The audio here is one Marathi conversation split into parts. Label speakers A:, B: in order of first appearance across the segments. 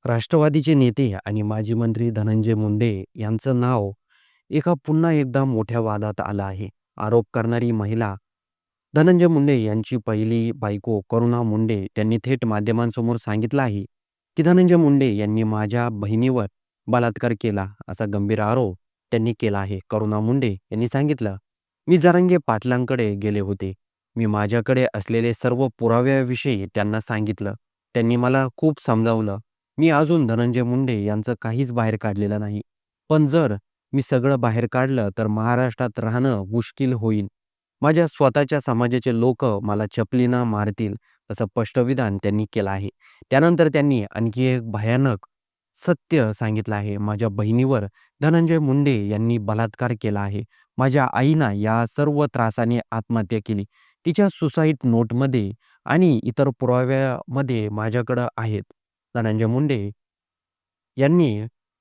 A: राष्ट्रवादीचे नेते आणि माजी मंत्री धनंजय मुंडे यांचं नाव पुन्हा एकदा मोठ्या वादात आलं आहे. आरोप करणारी महिला धनंजय मुंडे यांची पहिली बायको करुणा मुंडे त्यांनी थेट माध्यमांसमोर सांगितलं आहे, की धनंजय मुंडे यांनी माझ्या बहिणीवर बलात्कार केला, असा गंभीर आरोप त्यांनी केला आहे. करुणा मुंडे यांनी सांगितलं, "मी जरांगे पाटलांकडे गेले होते. मी माझ्याकडे असलेले सर्व पुराव्याविषयी त्यांना सांगितलं. त्यांनी मला खूप समजावलं. मी अजून धनंजय मुंडे यांचं काहीच बाहेर काढलेलं नाही. पण जर मी सगळं बाहेर काढलं तर महाराष्ट्रात राहणं मुश्कील होईल. माझ्या स्वतःच्या समाजाचे लोक मला चपलीनं मारतील, असं स्पष्ट विधान त्यांनी केलं आहे. त्यानंतर त्यांनी आणखी एक भयानक सत्य सांगितलं आहे. माझ्या बहिणीवर धनंजय मुंडे यांनी बलात्कार केला आहे. माझ्या आईनं या सर्व त्रासाने आत्महत्या केली. तिच्या सुसाईड नोटमध्ये आणि इतर पुराव्यामध्ये माझ्याकडं आहेत. धनंजय मुंडे यांनी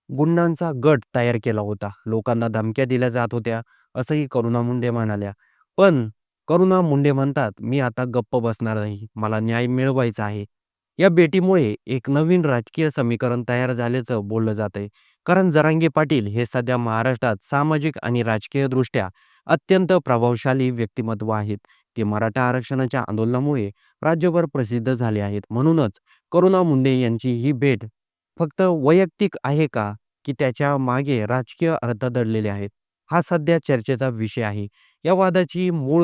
A: गुंडांचा गट तयार केला होता. लोकांना धमक्या दिल्या जात होत्या, असंही करुणा मुंडे म्हणाल्या. पण करुणा मुंडे म्हणतात, "मी आता गप्प बसणार नाही. मला न्याय मिळवायचा आहे." या भेटीमुळे एक नवीन राजकीय समीकरण तयार झाल्याचं बोललं जातंय. कारण जरांगे पाटील हे सध्या महाराष्ट्रात सामाजिक आणि राजकीयदृष्ट्या अत्यंत प्रभावशाली व्यक्तिमत्व आहेत. ते मराठा आरक्षणाच्या आंदोलनामुळे राज्यभर प्रसिद्ध झाले आहेत. म्हणूनच करुणा मुंडे यांची ही भेट फक्त वैयक्तिक आहे का, की त्याच्या मागे राजकीय अर्थ दडलेले आहेत? हा सध्या चर्चेचा विषय आहे. या वादाची मूळ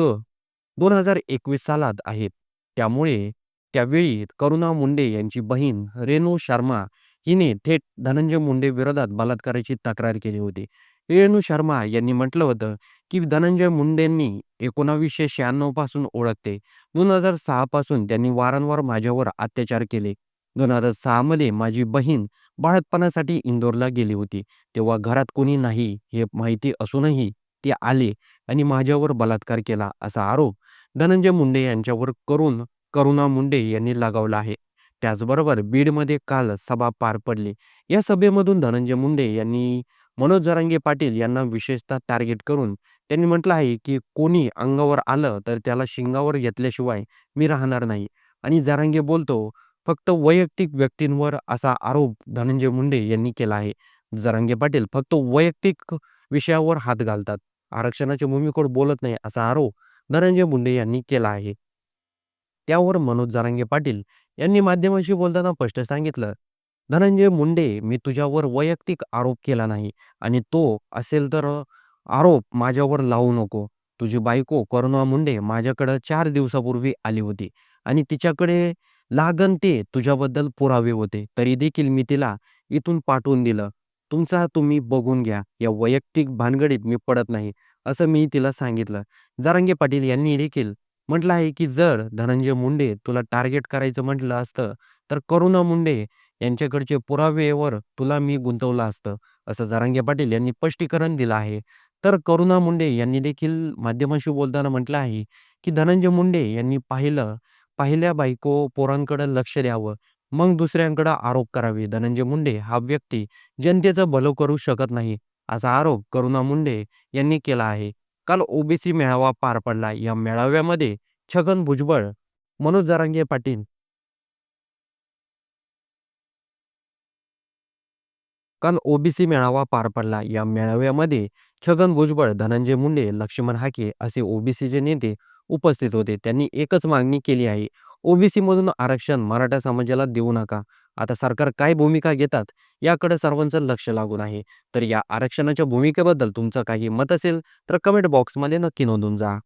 A: 2021 सालात आहेत. त्यामुळे त्यावेळी करुणा मुंडे यांची बहीण रेणू शर्मा हिने थेट धनंजय मुंडे विरोधात बलात्काराची तक्रार केली होती. रेणू शर्मा यांनी म्हटलं होतं, की धनंजय मुंडेंनी 1996 पासून ओळखते. 2006 पासून त्यांनी वारंवार माझ्यावर अत्याचार केले. 2006 मध्ये माझी बहीण बाळंतपणासाठी इंदोरला गेली होती. तेव्हा घरात कोणी नाही हे माहिती असूनही ते आले आणि माझ्यावर बलात्कार केला, असा आरोप धनंजय मुंडे यांच्यावर करून करुणा मुंडे यांनी लगावला आहे. त्याचबरोबर बीडमध्ये काल सभा पार पडली. या सभेमधून धनंजय मुंडे यांनी मनोज जरांगे पाटील यांना विशेषतः टार्गेट करून त्यांनी म्हटलं आहे, की कोणी अंगावर आलं तर त्याला शिंगावर घेतल्याशिवाय मी राहणार नाही. आणि जरांगे बोलतो फक्त वैयक्तिक व्यक्तींवर, असा आरोप धनंजय मुंडे यांनी केला आहे. जरांगे पाटील फक्त वैयक्तिक विषयावर हात घालतात. आरक्षणाच्या भूमीकोड बोलत नाही, असा आरोप धनंजय मुंडे यांनी केला आहे. त्यावर मनोज जरांगे पाटील यांनी माध्यमांशी बोलताना स्पष्ट सांगितलं, "धनंजय मुंडे, मी तुझ्यावर वैयक्तिक आरोप केला नाही आणि तो असेल तर आरोप माझ्यावर लावू नको. तुझी बायको करुणा मुंडे माझ्याकडे 4 दिवसापूर्वी आली होती आणि तिच्याकडे लागन ते तुझ्याबद्दल पुरावे होते. तरी देखील मी तिला इथून पाठवून दिलं. तुमचा तुम्ही बघून घ्या. या वैयक्तिक भानगडीत मी पडत नाही," असं मी तिला सांगितलं. जरांगे पाटील यांनी देखील म्हटलं आहे, की जर धनंजय मुंडे तुला टार्गेट करायचं म्हटलं असतं, तर करुणा मुंडे यांच्याकडचे पुराव्यावर तुला मी गुंतवलं असतं, असं जरांगे पाटील यांनी स्पष्टीकरण दिलं आहे. तर करुणा मुंडे यांनी देखील माध्यमांशी बोलताना म्हटलं आहे, की धनंजय मुंडे यांनी पहिल्या बायको पोरांकडे लक्ष द्यावं, मग दुसऱ्यांकडे आरोप करावे. धनंजय मुंडे हा व्यक्ती जनतेचं भलं करू शकत नाही, असा आरोप करुणा मुंडे यांनी केला आहे. काल ओबीसी मेळावा पार पडला. या मेळाव्यामध्ये छगन भुजबळ, मनोज जरांगे पाटील काल ओबीसी मेळावा पार पडला. या मेळाव्यामध्ये छगन भुजबळ, धनंजय मुंडे, लक्ष्मण हाके असे ओबीसीचे नेते उपस्थित होते. त्यांनी एकच मागणी केली आहे, ओबीसीमधून आरक्षण मराठा समाजाला देऊ नका. आता सरकार काय भूमिका घेतात याकडे सर्वांचं लक्ष लागून आहे. तर या आरक्षणाच्या भूमिकेबद्दल तुमचं काही मत असेल तर कमेंट बॉक्समध्ये नक्की नोंदवून जा.